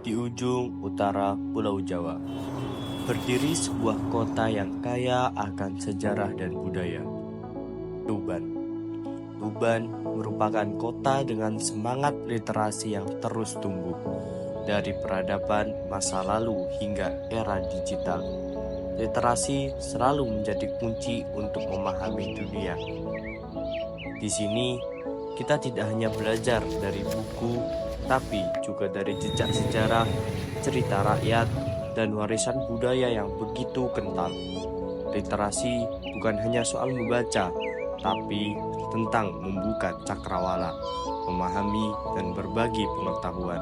di ujung utara Pulau Jawa, berdiri sebuah kota yang kaya akan sejarah dan budaya, Tuban. Tuban merupakan kota dengan semangat literasi yang terus tumbuh, dari peradaban masa lalu hingga era digital. Literasi selalu menjadi kunci untuk memahami dunia. Di sini, kita tidak hanya belajar dari buku, tapi juga dari jejak sejarah, cerita rakyat, dan warisan budaya yang begitu kental. Literasi bukan hanya soal membaca, tapi tentang membuka cakrawala, memahami, dan berbagi pengetahuan.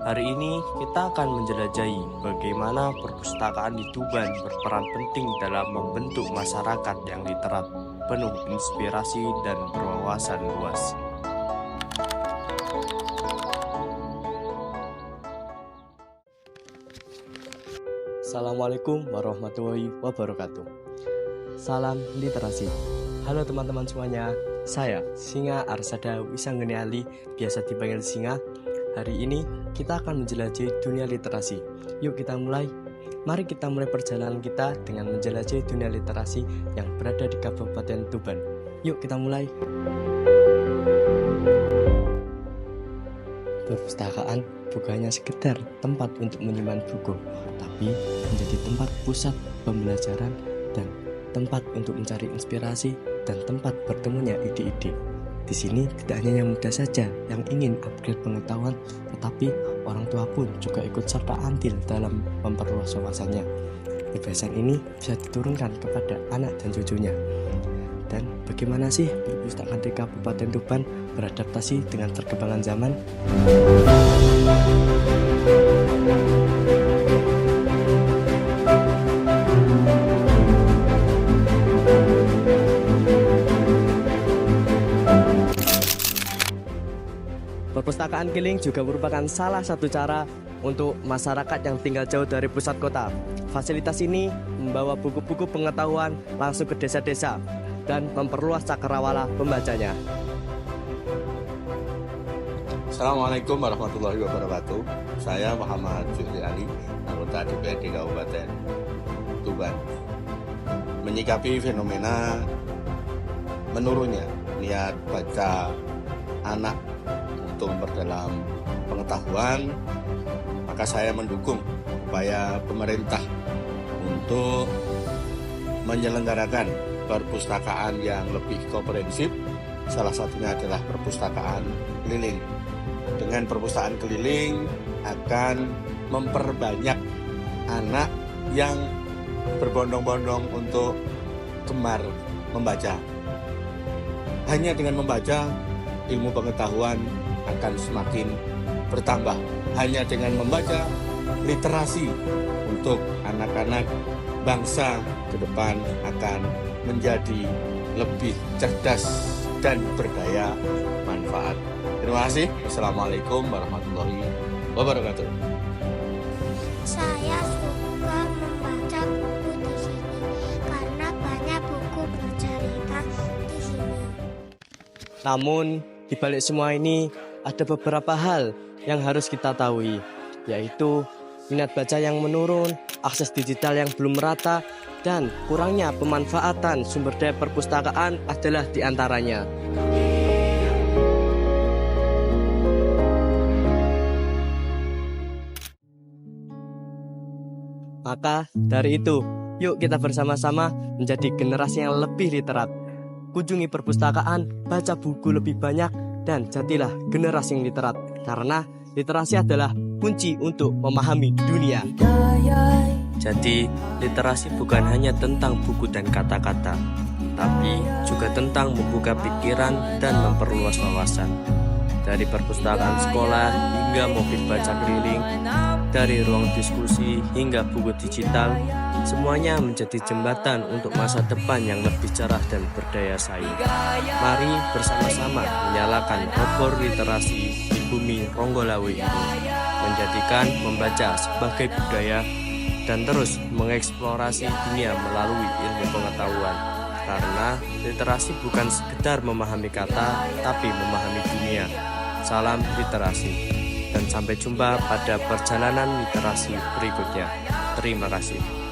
Hari ini kita akan menjelajahi bagaimana perpustakaan di Tuban berperan penting dalam membentuk masyarakat yang literat, penuh inspirasi dan berwawasan luas. Assalamualaikum warahmatullahi wabarakatuh. Salam literasi. Halo teman-teman semuanya, saya Singa Arsada Wisanggeni Ali, biasa dipanggil Singa. Hari ini kita akan menjelajahi dunia literasi. Yuk kita mulai. Mari kita mulai perjalanan kita dengan menjelajahi dunia literasi yang berada di Kabupaten Tuban. Yuk kita mulai. Perpustakaan bukan hanya sekedar tempat untuk menyimpan buku, tapi menjadi tempat pusat pembelajaran dan tempat untuk mencari inspirasi dan tempat bertemunya ide-ide. Di sini tidak hanya yang muda saja yang ingin upgrade pengetahuan, tetapi orang tua pun juga ikut serta andil dalam memperluas wawasannya. Kebiasaan ini bisa diturunkan kepada anak dan cucunya. Dan bagaimana sih perpustakaan di Kabupaten Tuban beradaptasi dengan perkembangan zaman? Perpustakaan keliling juga merupakan salah satu cara untuk masyarakat yang tinggal jauh dari pusat kota. Fasilitas ini membawa buku-buku pengetahuan langsung ke desa-desa dan memperluas cakrawala pembacanya. Assalamualaikum warahmatullahi wabarakatuh. Saya Muhammad Juhri Ali, anggota DPRD Kabupaten Tuban. Menyikapi fenomena menurunnya niat baca anak untuk memperdalam pengetahuan, maka saya mendukung upaya pemerintah untuk menyelenggarakan perpustakaan yang lebih komprehensif. Salah satunya adalah perpustakaan keliling. Dengan perpustakaan keliling akan memperbanyak anak yang berbondong-bondong untuk gemar membaca. Hanya dengan membaca, ilmu pengetahuan akan semakin bertambah. Hanya dengan membaca, literasi untuk anak-anak bangsa ke depan akan menjadi lebih cerdas dan berdaya manfaat. Terima kasih. Assalamualaikum warahmatullahi wabarakatuh. Saya suka membaca buku di sini karena banyak buku bercerita di sini. Namun, di balik semua ini ada beberapa hal yang harus kita tahu, yaitu minat baca yang menurun, akses digital yang belum merata, dan kurangnya pemanfaatan sumber daya perpustakaan adalah di antaranya. Maka dari itu, yuk kita bersama-sama menjadi generasi yang lebih literat. Kunjungi perpustakaan, baca buku lebih banyak, dan jadilah generasi yang literat. Karena literasi adalah kunci untuk memahami dunia. Jadi, literasi bukan hanya tentang buku dan kata-kata, tapi juga tentang membuka pikiran dan memperluas wawasan. Dari perpustakaan sekolah hingga mobil baca keliling, dari ruang diskusi hingga buku digital, semuanya menjadi jembatan untuk masa depan yang lebih cerah dan berdaya saing. Mari bersama-sama menyalakan obor literasi di bumi Ronggolawe ini, menjadikan membaca sebagai budaya dan terus mengeksplorasi dunia melalui ilmu pengetahuan. Karena literasi bukan sekedar memahami kata, tapi memahami dunia. Salam literasi. dan sampai jumpa pada perjalanan literasi berikutnya. Terima kasih.